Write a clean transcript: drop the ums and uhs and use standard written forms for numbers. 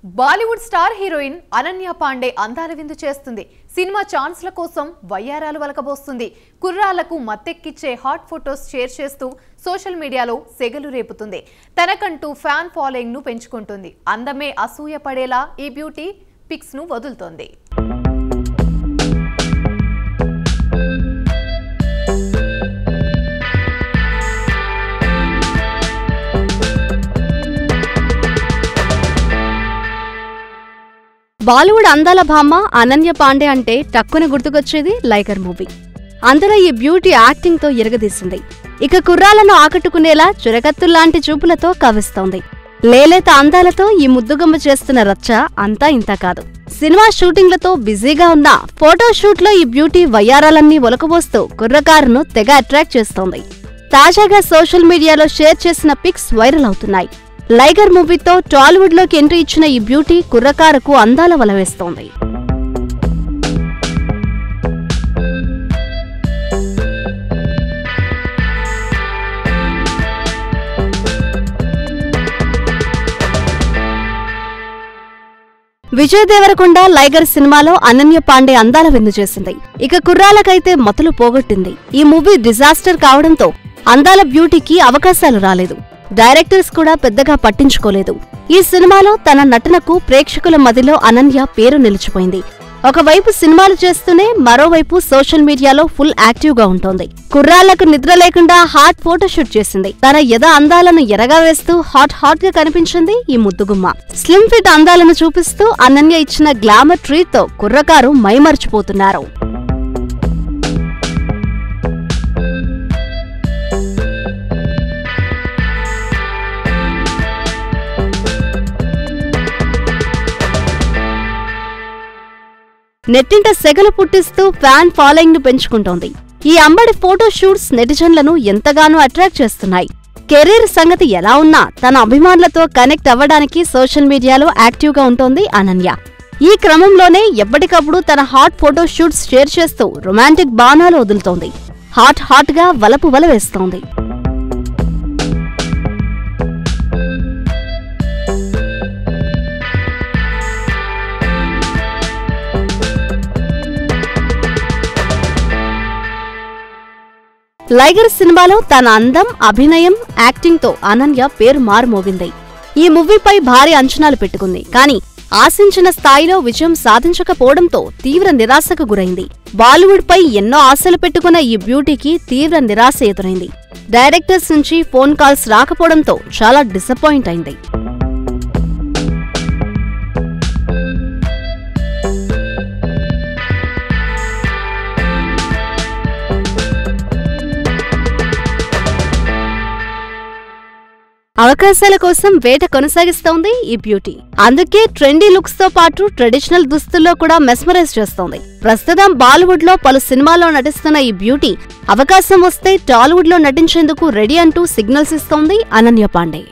Bollywood star heroine Ananya Pandey అందాల విందు చేస్తుంది. సినిమా ఛాన్స్ల కోసం వయ్యారాలు వలకబోస్తుంది. కుర్రాళ్లకు మత్తెక్కిచ్చే హాట్ ఫోటోస్ షేర్ చేస్తూ సోషల్ మీడియాలో సెగలు రేపుతుంది. తనకంటూ ఫ్యాన్ ఫాలోయింగ్ ను పెంచుకుంటుంది. అందమే అసూయ పడేలా ఈ బ్యూటీ పిక్స్ ను వదులుతోంది. బాలీవుడ్ అందాల భామ అనన్య పాండే అంటే టక్కున గుర్తుకొచ్చేది లైగర్ మూవీ. అందులో ఈ బ్యూటీ యాక్టింగ్ తో ఎరగదీసింది. ఇక కుర్రాలను ఆకట్టుకునేలా చురకత్తుల్లాంటి చూపులతో కవిస్తోంది. లేలేత అందాలతో ఈ ముద్దుగమ్మ చేస్తున్న రచ్చ అంతా ఇంత కాదు. సినిమా షూటింగ్లతో బిజీగా ఉన్న ఫోటోషూట్లో ఈ బ్యూటీ వయ్యారాలన్నీ ఒలకబోస్తూ కుర్రకారును తెగ అట్రాక్ట్ చేస్తోంది. తాజాగా సోషల్ మీడియాలో షేర్ చేసిన పిక్స్ వైరల్ అవుతున్నాయి. లైగర్ మూవీతో టాలీవుడ్ లోకి ఎంట్రీ ఇచ్చిన ఈ బ్యూటీ కుర్రకారుకు అందాల వలవేస్తోంది. విజయ్ దేవరకొండ లైగర్ సినిమాలో అనన్య పాండే అందాల విందు చేసింది. ఇక కుర్రాలకైతే మతులు పోగొట్టింది. ఈ మూవీ డిజాస్టర్ కావడంతో అందాల బ్యూటీకి అవకాశాలు రాలేదు. డైరెక్టర్స్ కూడా పెద్దగా పట్టించుకోలేదు. ఈ సినిమాలో తన నటనకు ప్రేక్షకుల మదిలో అనన్య పేరు నిలిచిపోయింది. ఒకవైపు సినిమాలు చేస్తూనే మరోవైపు సోషల్ మీడియాలో ఫుల్ యాక్టివ్ గా ఉంటోంది. కుర్రాళ్లకు నిద్ర లేకుండా హాట్ ఫోటోషూట్ చేసింది. తన ఎద అందాలను ఎరగా వేస్తూ హాట్ గా కనిపించింది ఈ ముద్దుగుమ్మ. స్లిమ్ ఫిట్ అందాలను చూపిస్తూ అనన్య ఇచ్చిన గ్లామర్ ట్రీట్ తో కుర్రకారు మైమర్చిపోతున్నారు. నెట్టింట సెగలు పుట్టిస్తూ ఫ్యాన్ ఫాలోయింగ్ ను పెంచుకుంటోంది. ఈ అంబడి ఫోటో షూట్స్ నెటిజన్లను ఎంతగానో అట్రాక్ట్ చేస్తున్నాయి. కెరీర్ సంగతి ఎలా ఉన్నా తన అభిమానులతో కనెక్ట్ అవ్వడానికి సోషల్ మీడియాలో యాక్టివ్ గా ఉంటోంది అనన్య. ఈ క్రమంలోనే ఎప్పటికప్పుడు తన హాట్ ఫోటో షూట్స్ షేర్ చేస్తూ రొమాంటిక్ బాణాలు వదులుతోంది. హాట్ గా వలపు వల వేస్తోంది. లైగర్ సినిమాలో తన అందం, అభినయం, యాక్టింగ్ తో అనన్య పేరు మారుమోగింది. ఈ మూవీపై భారీ అంచనాలు పెట్టుకుంది. కానీ ఆశించిన స్థాయిలో విజయం సాధించకపోవడంతో తీవ్ర నిరాశకు గురైంది. బాలీవుడ్ పై ఎన్నో ఆశలు పెట్టుకున్న ఈ బ్యూటీకి తీవ్ర నిరాశ ఎదురైంది. డైరెక్టర్స్ నుంచి ఫోన్ కాల్స్ రాకపోవడంతో చాలా డిసప్పాయింట్ అయింది. అవకాశాల కోసం వేట కొనసాగిస్తోంది ఈ బ్యూటీ. అందుకే ట్రెండీ లుక్స్ తో పాటు ట్రెడిషనల్ దుస్తుల్లో కూడా మెస్మరైజ్ చేస్తోంది. ప్రస్తుతం బాలీవుడ్ లో పలు సినిమాల్లో నటిస్తున్న ఈ బ్యూటీ అవకాశం వస్తే టాలీవుడ్ లో నటించేందుకు రెడీ అంటూ సిగ్నల్స్ ఇస్తోంది అనన్య పాండే.